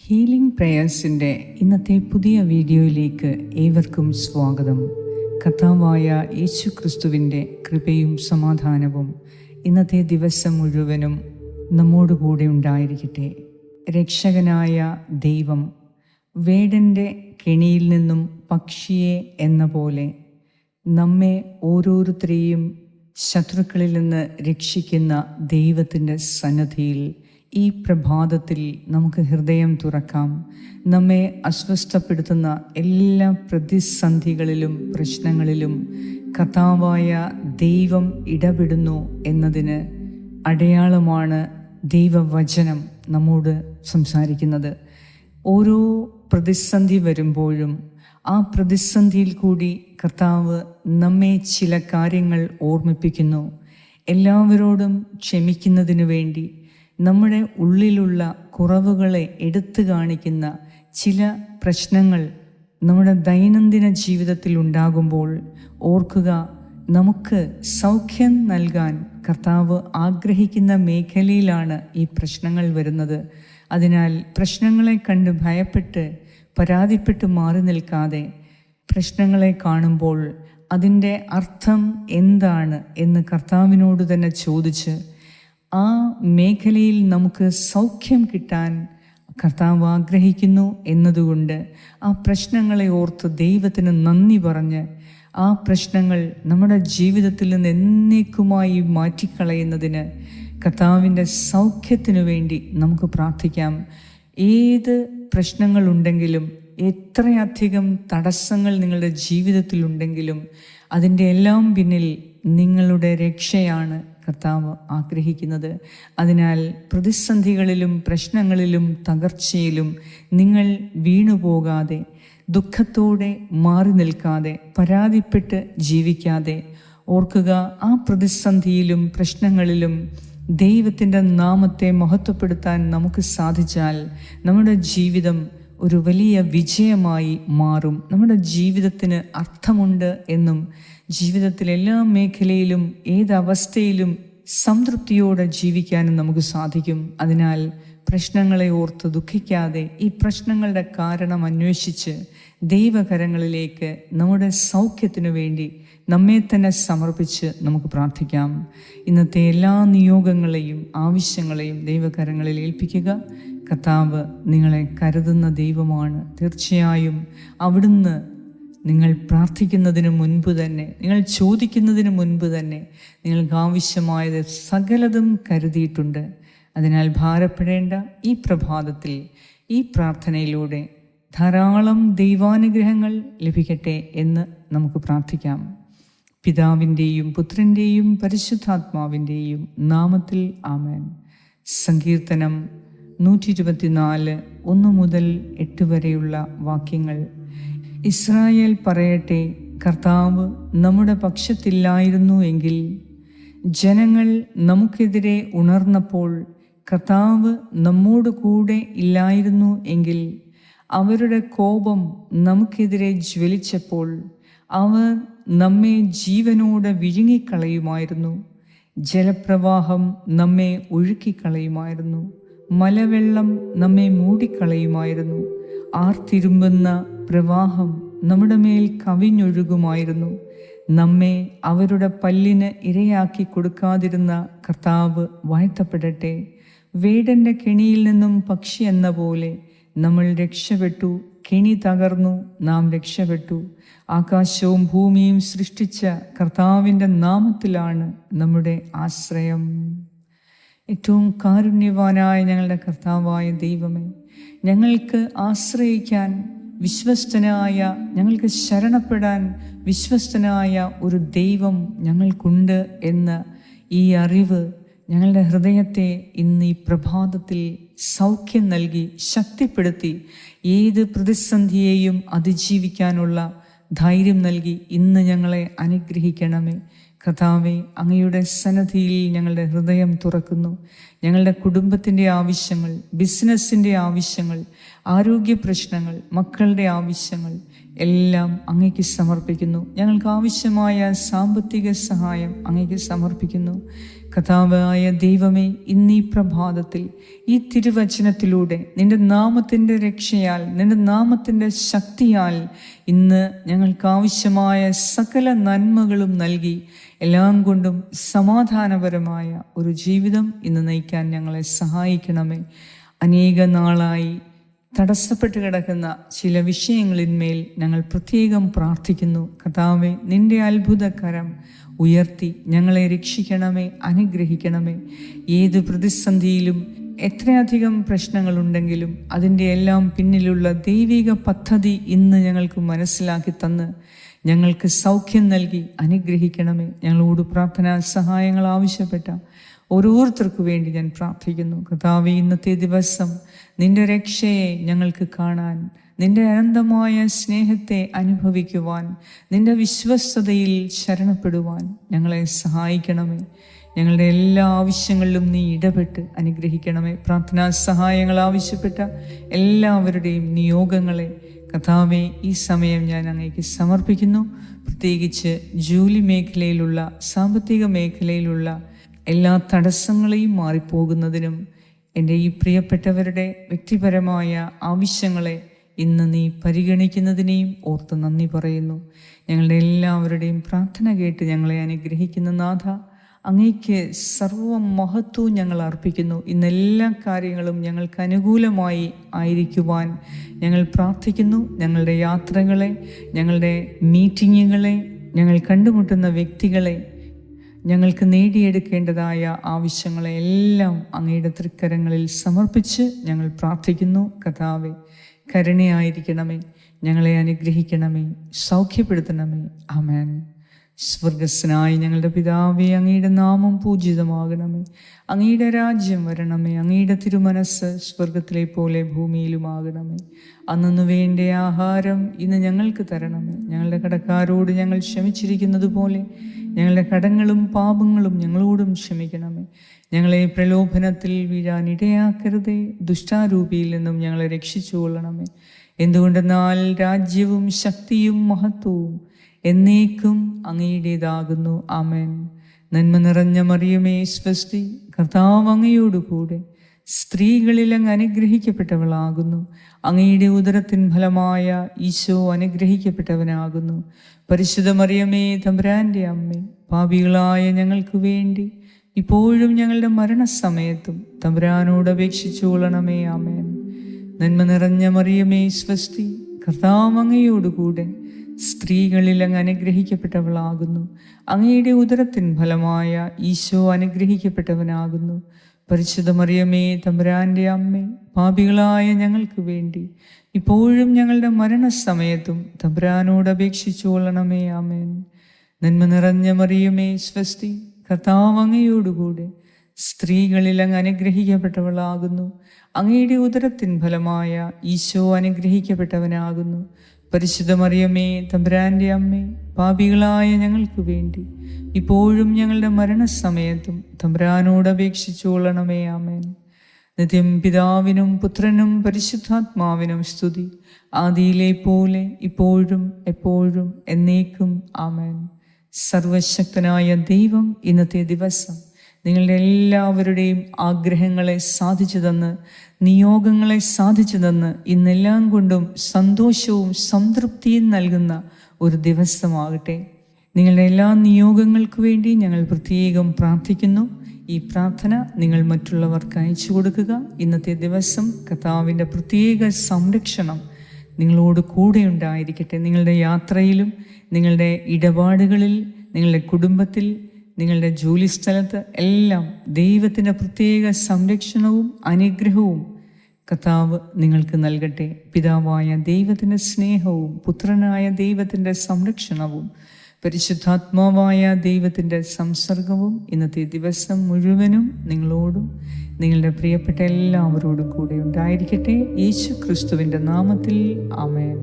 Healing പ്രേയേഴ്സിൻ്റെ ഇന്നത്തെ പുതിയ വീഡിയോയിലേക്ക് ഏവർക്കും സ്വാഗതം. കർത്താവായ യേശു ക്രിസ്തുവിൻ്റെ കൃപയും സമാധാനവും ഇന്നത്തെ ദിവസം മുഴുവനും നമ്മോടുകൂടെ ഉണ്ടായിരിക്കട്ടെ. രക്ഷകനായ ദൈവം വേടൻ്റെ കെണിയിൽ നിന്നും പക്ഷിയെ എന്ന പോലെ നമ്മെ ഓരോരുത്തരെയും ശത്രുക്കളിൽ നിന്ന് രക്ഷിക്കുന്ന ദൈവത്തിൻ്റെ സന്നിധിയിൽ ഈ പ്രഭാതത്തിൽ നമുക്ക് ഹൃദയം തുറക്കാം. നമ്മെ അസ്വസ്ഥപ്പെടുത്തുന്ന എല്ലാ പ്രതിസന്ധികളിലും പ്രശ്നങ്ങളിലും കർത്താവായ ദൈവം ഇടപെടുന്നു എന്നതിന് അടയാളമാണ് ദൈവവചനം നമ്മോട് സംസാരിക്കുന്നത്. ഓരോ പ്രതിസന്ധി വരുമ്പോഴും ആ പ്രതിസന്ധിയിൽ കൂടി കർത്താവ് നമ്മെ ചില കാര്യങ്ങൾ ഓർമ്മിപ്പിക്കുന്നു. എല്ലാവരോടും ക്ഷമിക്കുന്നതിനു വേണ്ടി നമ്മുടെ ഉള്ളിലുള്ള കുറവുകളെ എടുത്തു കാണിക്കുന്ന ചില പ്രശ്നങ്ങൾ നമ്മുടെ ദൈനംദിന ജീവിതത്തിൽ ഉണ്ടാകുമ്പോൾ ഓർക്കുക, നമുക്ക് സൗഖ്യം നൽകാൻ കർത്താവ് ആഗ്രഹിക്കുന്ന മേഖലയിലാണ് ഈ പ്രശ്നങ്ങൾ വരുന്നത്. അതിനാൽ പ്രശ്നങ്ങളെ കണ്ട് ഭയപ്പെട്ട് പരാതിപ്പെട്ട് മാറി നിൽക്കാതെ പ്രശ്നങ്ങളെ കാണുമ്പോൾ അതിൻ്റെ അർത്ഥം എന്താണ് എന്ന് കർത്താവിനോട് തന്നെ ചോദിച്ച് ആ മേഖലയിൽ നമുക്ക് സൗഖ്യം കിട്ടാൻ കർത്താവ് ആഗ്രഹിക്കുന്നു എന്നതുകൊണ്ട് ആ പ്രശ്നങ്ങളെ ഓർത്ത് ദൈവത്തിന് നന്ദി പറഞ്ഞ് ആ പ്രശ്നങ്ങൾ നമ്മുടെ ജീവിതത്തിൽ നിന്ന് എന്നേക്കുമായി മാറ്റിക്കളയുന്നതിന് കർത്താവിൻ്റെ സൗഖ്യത്തിനു വേണ്ടി നമുക്ക് പ്രാർത്ഥിക്കാം. ഏത് പ്രശ്നങ്ങളുണ്ടെങ്കിലും, എത്രയധികം തടസ്സങ്ങൾ നിങ്ങളുടെ ജീവിതത്തിലുണ്ടെങ്കിലും അതിൻ്റെ എല്ലാം പിന്നിൽ നിങ്ങളുടെ രക്ഷയാണ് കർത്താവ് ആഗ്രഹിക്കുന്നത്. അതിനാൽ പ്രതിസന്ധികളിലും പ്രശ്നങ്ങളിലും തകർച്ചയിലും നിങ്ങൾ വീണുപോകാതെ, ദുഃഖത്തോടെ മാറി നിൽക്കാതെ, പരാതിപ്പെട്ട് ജീവിക്കാതെ ഓർക്കുക, ആ പ്രതിസന്ധിയിലും പ്രശ്നങ്ങളിലും ദൈവത്തിൻ്റെ നാമത്തെ മഹത്വപ്പെടുത്താൻ നമുക്ക് സാധിച്ചാൽ നമ്മുടെ ജീവിതം ഒരു വലിയ വിജയമായി മാറും. നമ്മുടെ ജീവിതത്തിന് അർത്ഥമുണ്ട് എന്നും ജീവിതത്തിലെ എല്ലാ മേഖലയിലും ഏതവസ്ഥയിലും സംതൃപ്തിയോടെ ജീവിക്കാനും നമുക്ക് സാധിക്കും. അതിനാൽ പ്രശ്നങ്ങളെ ഓർത്ത് ദുഃഖിക്കാതെ ഈ പ്രശ്നങ്ങളുടെ കാരണം അന്വേഷിച്ച് ദൈവകരങ്ങളിലേക്ക് നമ്മുടെ സൗഖ്യത്തിനു വേണ്ടി നമ്മെ തന്നെ സമർപ്പിച്ച് നമുക്ക് പ്രാർത്ഥിക്കാം. ഇന്നത്തെ എല്ലാ നിയോഗങ്ങളെയും ആവശ്യങ്ങളെയും ദൈവകരങ്ങളിൽ ഏൽപ്പിക്കുക. കർത്താവ് നിങ്ങളെ കരുതുന്ന ദൈവമാണ്. തീർച്ചയായും അവിടുന്ന് നിങ്ങൾ പ്രാർത്ഥിക്കുന്നതിന് മുൻപ് തന്നെ, നിങ്ങൾ ചോദിക്കുന്നതിന് മുൻപ് തന്നെ നിങ്ങൾക്ക് ആവശ്യമായത് സകലതും കരുതിയിട്ടുണ്ട്. അതിനാൽ ഭാരപ്പെടേണ്ട. ഈ പ്രഭാതത്തിൽ ഈ പ്രാർത്ഥനയിലൂടെ ധാരാളം ദൈവാനുഗ്രഹങ്ങൾ ലഭിക്കട്ടെ എന്ന് നമുക്ക് പ്രാർത്ഥിക്കാം. പിതാവിൻ്റെയും പുത്രൻ്റെയും പരിശുദ്ധാത്മാവിൻ്റെയും നാമത്തിൽ ആമേൻ. സങ്കീർത്തനം 124 1 മുതൽ 8 വരെയുള്ള വാക്യങ്ങൾ. ഇസ്രായേൽ പറയട്ടെ, കർത്താവ് നമ്മുടെ പക്ഷത്തില്ലായിരുന്നു എങ്കിൽ, ജനങ്ങൾ നമുക്കെതിരെ ഉണർന്നപ്പോൾ കർത്താവ് നമ്മോട് കൂടെ ഇല്ലായിരുന്നു എങ്കിൽ, അവരുടെ കോപം നമുക്കെതിരെ ജ്വലിച്ചപ്പോൾ അവർ നമ്മെ ജീവനോടെ വിഴുങ്ങിക്കളയുമായിരുന്നു. ജലപ്രവാഹം നമ്മെ ഒഴുക്കിക്കളയുമായിരുന്നു. മലവെള്ളം നമ്മെ മൂടിക്കളയുമായിരുന്നു. ആർത്തിരുമ്പുന്ന പ്രവാഹം നമ്മുടെ മേൽ കവിഞ്ഞൊഴുകുമായിരുന്നു. നമ്മെ അവരുടെ പല്ലിന് ഇരയാക്കി കൊടുക്കാതിരുന്ന കർത്താവ് വാഴ്ത്തപ്പെടട്ടെ. വേടൻ്റെ കെണിയിൽ നിന്നും പക്ഷി എന്ന പോലെ നമ്മൾ രക്ഷപ്പെട്ടു. കെണി തകർന്നു, നാം രക്ഷപ്പെട്ടു. ആകാശവും ഭൂമിയും സൃഷ്ടിച്ച കർത്താവിൻ്റെ നാമത്തിലാണ് നമ്മുടെ ആശ്രയം. ഏറ്റവും കാരുണ്യവാനായ ഞങ്ങളുടെ കർത്താവായ ദൈവമേ, ഞങ്ങൾക്ക് ആശ്രയിക്കാൻ വിശ്വസ്തനായ, ഞങ്ങൾക്ക് ശരണപ്പെടാൻ വിശ്വസ്തനായ ഒരു ദൈവം ഞങ്ങൾക്കുണ്ട് എന്ന ഈ അറിവ് ഞങ്ങളുടെ ഹൃദയത്തെ ഇന്ന് ഈ പ്രഭാതത്തിൽ സൗഖ്യം നൽകി ശക്തിപ്പെടുത്തി ഏത് പ്രതിസന്ധിയെയും അതിജീവിക്കാനുള്ള ധൈര്യം നൽകി ഇന്ന് ഞങ്ങളെ അനുഗ്രഹിക്കണമേ. കർത്താവേ, അങ്ങയുടെ സന്നിധിയിൽ ഞങ്ങളുടെ ഹൃദയം തുറക്കുന്നു. ഞങ്ങളുടെ കുടുംബത്തിൻ്റെ ആവശ്യങ്ങൾ, ബിസിനസ്സിൻ്റെ ആവശ്യങ്ങൾ, ആരോഗ്യ പ്രശ്നങ്ങൾ, മക്കളുടെ ആവശ്യങ്ങൾ എല്ലാം അങ്ങേക്ക് സമർപ്പിക്കുന്നു. ഞങ്ങൾക്ക് ആവശ്യമായ സാമ്പത്തിക സഹായം അങ്ങേക്ക് സമർപ്പിക്കുന്നു. കർത്താവായ ദൈവമേ, ഇന്നീ പ്രഭാതത്തിൽ ഈ തിരുവചനത്തിലൂടെ നിന്റെ നാമത്തിൻ്റെ രക്ഷയാൽ, നിന്റെ നാമത്തിൻ്റെ ശക്തിയാൽ ഇന്ന് ഞങ്ങൾക്ക് ആവശ്യമായ സകല നന്മകളും നൽകി എല്ലാം കൊണ്ടും സമാധാനപരമായ ഒരു ജീവിതം ഇന്ന് നയിക്കാൻ ഞങ്ങളെ സഹായിക്കണമേ. അനേക നാളായി തടസ്സപ്പെട്ട് കിടക്കുന്ന ചില വിഷയങ്ങളിന്മേൽ ഞങ്ങൾ പ്രത്യേകം പ്രാർത്ഥിക്കുന്നു. കർത്താവേ, നിന്റെ അത്ഭുതകരം ഉയർത്തി ഞങ്ങളെ രക്ഷിക്കണമേ, അനുഗ്രഹിക്കണമേ. ഏത് പ്രതിസന്ധിയിലും എത്രയധികം പ്രശ്നങ്ങളുണ്ടെങ്കിലും അതിൻ്റെ എല്ലാം പിന്നിലുള്ള ദൈവിക പദ്ധതി ഇന്ന് ഞങ്ങൾക്ക് മനസ്സിലാക്കി തന്ന് ഞങ്ങൾക്ക് സൗഖ്യം നൽകി അനുഗ്രഹിക്കണമേ. ഞങ്ങളോട് പ്രാർത്ഥനാ സഹായങ്ങൾ ആവശ്യപ്പെട്ട ഓരോരുത്തർക്കു വേണ്ടി ഞാൻ പ്രാർത്ഥിക്കുന്നു. കർത്താവേ, ഇന്നത്തെ ദിവസം നിന്റെ രക്ഷയെ ഞങ്ങൾക്ക് കാണാൻ, നിന്റെ അനന്തമായ സ്നേഹത്തെ അനുഭവിക്കുവാൻ, നിന്റെ വിശ്വസ്തതയിൽ ശരണപ്പെടുവാൻ ഞങ്ങളെ സഹായിക്കണമേ. ഞങ്ങളുടെ എല്ലാ ആവശ്യങ്ങളിലും നീ ഇടപെട്ട് അനുഗ്രഹിക്കണമേ. പ്രാർത്ഥനാ സഹായങ്ങൾ ആവശ്യപ്പെട്ട എല്ലാവരുടെയും നിയോഗങ്ങളെ കർത്താവേ ഈ സമയം ഞാൻ അങ്ങേക്ക് സമർപ്പിക്കുന്നു. പ്രത്യേകിച്ച് ജോലി മേഖലയിലുള്ള, സാമ്പത്തിക മേഖലയിലുള്ള എല്ലാ തടസ്സങ്ങളെയും മാറിപ്പോകുന്നതിനും എൻ്റെ ഈ പ്രിയപ്പെട്ടവരുടെ വ്യക്തിപരമായ ആവശ്യങ്ങളെ ഇന്ന് നീ പരിഗണിക്കുന്നതിനെയും ഓർത്ത് നന്ദി പറയുന്നു. ഞങ്ങളുടെ എല്ലാവരുടെയും പ്രാർത്ഥന കേട്ട് ഞങ്ങളെ അനുഗ്രഹിക്കുന്ന നാഥ, അങ്ങേക്ക് സർവ്വ മഹത്വവും ഞങ്ങൾ അർപ്പിക്കുന്നു. ഇന്നെല്ലാ കാര്യങ്ങളും ഞങ്ങൾക്ക് അനുകൂലമായി ആയിരിക്കുവാൻ ഞങ്ങൾ പ്രാർത്ഥിക്കുന്നു. ഞങ്ങളുടെ യാത്രകളെ, ഞങ്ങളുടെ മീറ്റിങ്ങുകളെ, ഞങ്ങൾ കണ്ടുമുട്ടുന്ന വ്യക്തികളെ, ഞങ്ങൾക്ക് നേടിയെടുക്കേണ്ടതായ ആവശ്യങ്ങളെ എല്ലാം അങ്ങയുടെ തൃക്കരങ്ങളിൽ സമർപ്പിച്ച് ഞങ്ങൾ പ്രാർത്ഥിക്കുന്നു. കർത്താവേ, കരുണയായിരിക്കണമേ, ഞങ്ങളെ അനുഗ്രഹിക്കണമേ, സൗഖ്യപ്പെടുത്തണമേ. ആമേൻ. സ്വർഗസ്സനായ ഞങ്ങളുടെ പിതാവേ, അങ്ങയുടെ നാമം പൂജിതമാകണമേ, അങ്ങയുടെ രാജ്യം വരണമേ, അങ്ങയുടെ തിരുമനസ്സ് സ്വർഗത്തിലെ പോലെ ഭൂമിയിലുമാകണമേ. അന്നു വേണ്ട ആഹാരം ഇന്ന് ഞങ്ങൾക്ക് തരണമേ. ഞങ്ങളുടെ കടക്കാരോട് ഞങ്ങൾ ക്ഷമിച്ചിരിക്കുന്നത് പോലെ ഞങ്ങളുടെ കടങ്ങളും പാപങ്ങളും ഞങ്ങളോടും ക്ഷമിക്കണമേ. ഞങ്ങളെ പ്രലോഭനത്തിൽ വീഴാൻ ഇടയാക്കരുതേ, ദുഷ്ടാരൂപിയിൽ നിന്നും ഞങ്ങളെ രക്ഷിച്ചുകൊള്ളണമേ. എന്തുകൊണ്ടെന്നാൽ രാജ്യവും ശക്തിയും മഹത്വവും എന്നേക്കും അങ്ങയുടേതാകുന്നു. ആമേൻ. നന്മ നിറഞ്ഞ മറിയമേ, സ്വസ്തി, കർത്താവ് അങ്ങയോടുകൂടെ സ്ത്രീകളിൽ അങ്ങ് അനുഗ്രഹിക്കപ്പെട്ടവളാകുന്നു. അങ്ങയുടെ ഉദരത്തിൻ ഫലമായ ഈശോ അനുഗ്രഹിക്കപ്പെട്ടവനാകുന്നു. പരിശുദ്ധ മറിയമേ, തമ്പുരാൻ്റെ അമ്മേ, പാപികളായ ഞങ്ങൾക്ക് വേണ്ടി ഇപ്പോഴും ഞങ്ങളുടെ മരണസമയത്തും തമ്പുരാനോട് അപേക്ഷിച്ചു കൊള്ളണമേ. ആമേൻ. നന്മ നിറഞ്ഞ മറിയമേ, സ്വസ്തി, കർത്താവ് അങ്ങയോടുകൂടെ സ്ത്രീകളിൽ അങ്ങ് അനുഗ്രഹിക്കപ്പെട്ടവളാകുന്നു. അങ്ങയുടെ ഉദരത്തിൻ ഫലമായ ഈശോ അനുഗ്രഹിക്കപ്പെട്ടവനാകുന്നു. പരിശുദ്ധ മറിയമേ, തമ്പുരാൻ്റെ അമ്മേ, പാപികളായ ഞങ്ങൾക്ക് വേണ്ടി ഇപ്പോഴും ഞങ്ങളുടെ മരണസമയത്തും തമ്പുരാനോട് അപേക്ഷിച്ചു കൊള്ളണമേ. ആമേൻ. നന്മ നിറഞ്ഞ മറിയമേ, സ്വസ്തി, കർത്താവ് അങ്ങയോടുകൂടെ സ്ത്രീകളിൽ അങ്ങ് അനുഗ്രഹിക്കപ്പെട്ടവളാകുന്നു. അങ്ങയുടെ ഉദരത്തിൻ ഫലമായ ഈശോ അനുഗ്രഹിക്കപ്പെട്ടവനാകുന്നു. പരിശുദ്ധ മറിയമേ, തമ്പുരാൻ്റെ അമ്മേ, പാപികളായ ഞങ്ങൾക്ക് വേണ്ടി ഇപ്പോഴും ഞങ്ങളുടെ മരണസമയത്തും തമ്പുരാനോട് അപേക്ഷിച്ചു കൊള്ളണമേ. ആമേൻ. നിത്യം പിതാവിനും പുത്രനും പരിശുദ്ധാത്മാവിനും സ്തുതി, ആദിയിലെ പോലെ ഇപ്പോഴും എപ്പോഴും എന്നേക്കും. ആമേൻ. സർവശക്തനായ ദൈവം ഇന്നത്തെ ദിവസം നിങ്ങളുടെ എല്ലാവരുടെയും ആഗ്രഹങ്ങളെ സാധിച്ചു തന്ന്, നിയോഗങ്ങളെ സാധിച്ചു തന്ന് ഇന്നെല്ലാം കൊണ്ടും സന്തോഷവും സംതൃപ്തിയും നൽകുന്ന ഒരു ദിവസമാകട്ടെ. നിങ്ങളുടെ എല്ലാ നിയോഗങ്ങൾക്കു വേണ്ടി ഞങ്ങൾ പ്രത്യേകം പ്രാർത്ഥിക്കുന്നു. ഈ പ്രാർത്ഥന നിങ്ങൾ മറ്റുള്ളവർക്ക് അയച്ചു കൊടുക്കുക. ഇന്നത്തെ ദിവസം കർത്താവിൻ്റെ പ്രത്യേക സംരക്ഷണം നിങ്ങളോട് കൂടെ ഉണ്ടായിരിക്കട്ടെ. നിങ്ങളുടെ യാത്രയിലും, നിങ്ങളുടെ ഇടപാടുകളിൽ, നിങ്ങളുടെ കുടുംബത്തിൽ, നിങ്ങളുടെ ജോലി സ്ഥലത്ത് എല്ലാം ദൈവത്തിൻ്റെ പ്രത്യേക സംരക്ഷണവും അനുഗ്രഹവും കർത്താവ് നിങ്ങൾക്ക് നൽകട്ടെ. പിതാവായ ദൈവത്തിൻ്റെ സ്നേഹവും പുത്രനായ ദൈവത്തിൻ്റെ സംരക്ഷണവും പരിശുദ്ധാത്മാവായ ദൈവത്തിൻ്റെ സംസർഗവും ഇന്നത്തെ ദിവസം മുഴുവനും നിങ്ങളോടും നിങ്ങളുടെ പ്രിയപ്പെട്ട എല്ലാവരോടും കൂടെ ഉണ്ടായിരിക്കട്ടെ. യേശു ക്രിസ്തുവിൻ്റെ നാമത്തിൽ ആമേൻ.